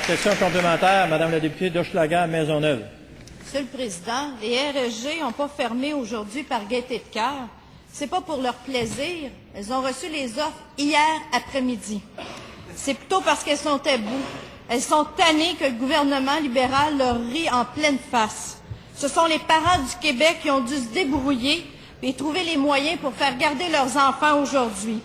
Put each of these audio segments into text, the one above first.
Question complémentaire, Madame la députée d'Hochelaga-Maisonneuve. Monsieur le Président, les RSG n'ont pas fermé aujourd'hui par gaieté de cœur. C'est pas pour leur plaisir. Elles ont reçu les offres hier après-midi. C'est plutôt parce qu'elles sont à bout. Elles sont tannées que le gouvernement libéral leur rit en pleine face. Ce sont les parents du Québec qui ont dû se débrouiller et trouver les moyens pour faire garder leurs enfants aujourd'hui.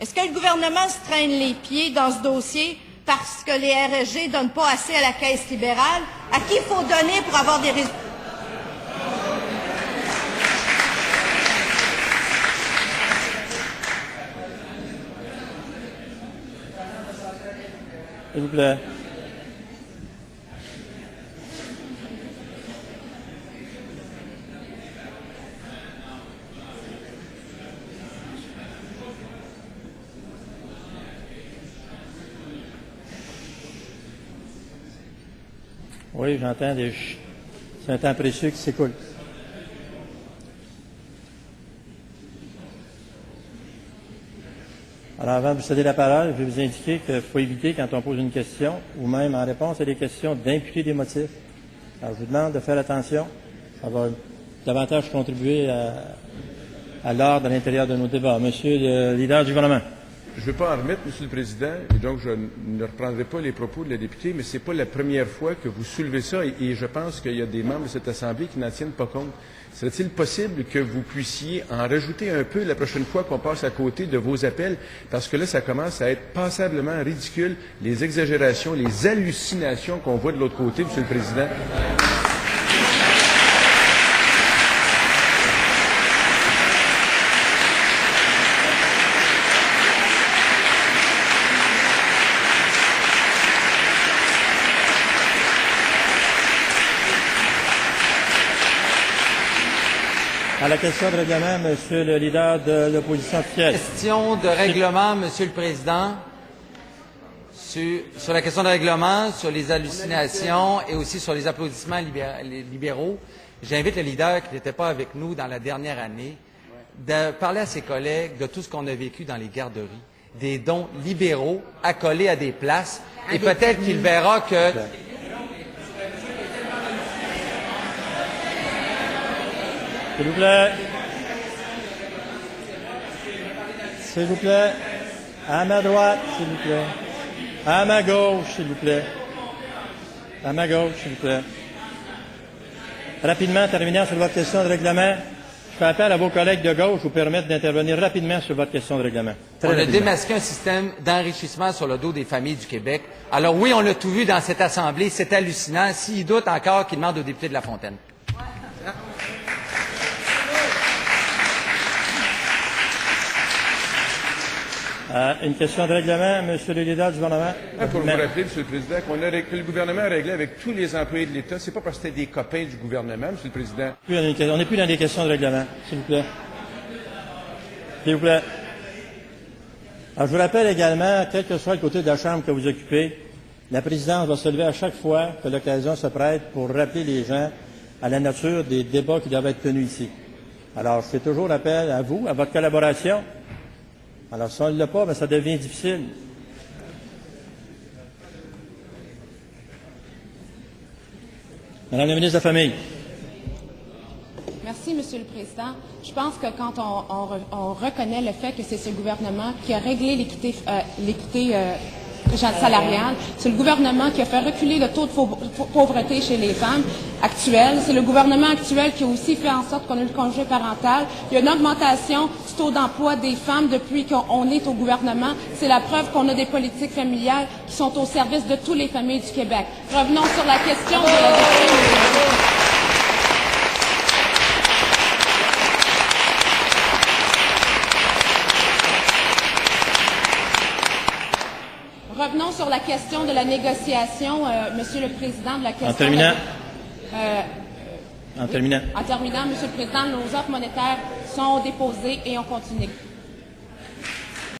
Est-ce que le gouvernement se traîne les pieds dans ce dossier parce que les RSG ne donnent pas assez à la Caisse libérale? À qui il faut donner pour avoir des résultats? S'il vous plaît. Oui, j'entends des chutes. C'est un temps précieux qui s'écoule. Alors, avant de vous céder la parole, je vais vous indiquer qu'il faut éviter, quand on pose une question, ou même en réponse à des questions, d'imputer des motifs. Alors, je vous demande de faire attention. Ça va davantage contribuer à l'ordre à l'intérieur de nos débats. Monsieur le leader du gouvernement. Je ne veux pas en remettre, Monsieur le Président, et donc je ne reprendrai pas les propos de la députée, mais ce n'est pas la première fois que vous soulevez ça, et je pense qu'il y a des membres de cette Assemblée qui n'en tiennent pas compte. Serait-il possible que vous puissiez en rajouter un peu la prochaine fois qu'on passe à côté de vos appels? Parce que là, ça commence à être passablement ridicule, les exagérations, les hallucinations qu'on voit de l'autre côté, Monsieur le Président. À la question de règlement, Monsieur le leader de l'opposition officielle. Question de règlement, Monsieur le Président. Sur la question de règlement, sur les hallucinations et aussi sur les applaudissements libéraux, j'invite le leader qui n'était pas avec nous dans la dernière année de parler à ses collègues de tout ce qu'on a vécu dans les garderies, des dons libéraux accolés à des places, et peut-être qu'il verra que... S'il vous plaît. S'il vous plaît. À ma droite, s'il vous plaît. À ma gauche, s'il vous plaît. À ma gauche, s'il vous plaît. Rapidement, terminant sur votre question de règlement, je fais appel à vos collègues de gauche vous permettre d'intervenir rapidement sur votre question de règlement. On a démasqué un système d'enrichissement sur le dos des familles du Québec. Alors oui, on l'a tout vu dans cette Assemblée, c'est hallucinant. S'il doute encore, qu'il demande aux députés de La Fontaine. Une question de règlement, Monsieur le leader du gouvernement. Pour vous rappeler, Monsieur le Président, que le gouvernement a réglé avec tous les employés de l'État, c'est pas parce que c'était des copains du gouvernement, Monsieur le Président. On n'est plus dans des questions de règlement, s'il vous plaît. S'il vous plaît. Alors, je vous rappelle également, quel que soit le côté de la Chambre que vous occupez, la présidence va se lever à chaque fois que l'occasion se prête pour rappeler les gens à la nature des débats qui doivent être tenus ici. Alors, je fais toujours appel à vous, à votre collaboration. Alors, si on ne l'a pas, bien, ça devient difficile. Madame la ministre de la Famille. Merci, Monsieur le Président. Je pense que quand on reconnaît le fait que c'est ce gouvernement qui a réglé l'équité salariale, c'est le gouvernement qui a fait reculer le taux de pauvreté chez les femmes actuelles, c'est le gouvernement actuel qui a aussi fait en sorte qu'on ait le congé parental. Il y a une augmentation du taux d'emploi des femmes depuis qu'on est au gouvernement. C'est la preuve qu'on a des politiques familiales qui sont au service de toutes les familles du Québec. Revenons sur la question de la... Revenons sur la question de la négociation, Monsieur le Président, de la question... En terminant, Monsieur le Président, nos offres monétaires sont déposées et on continue.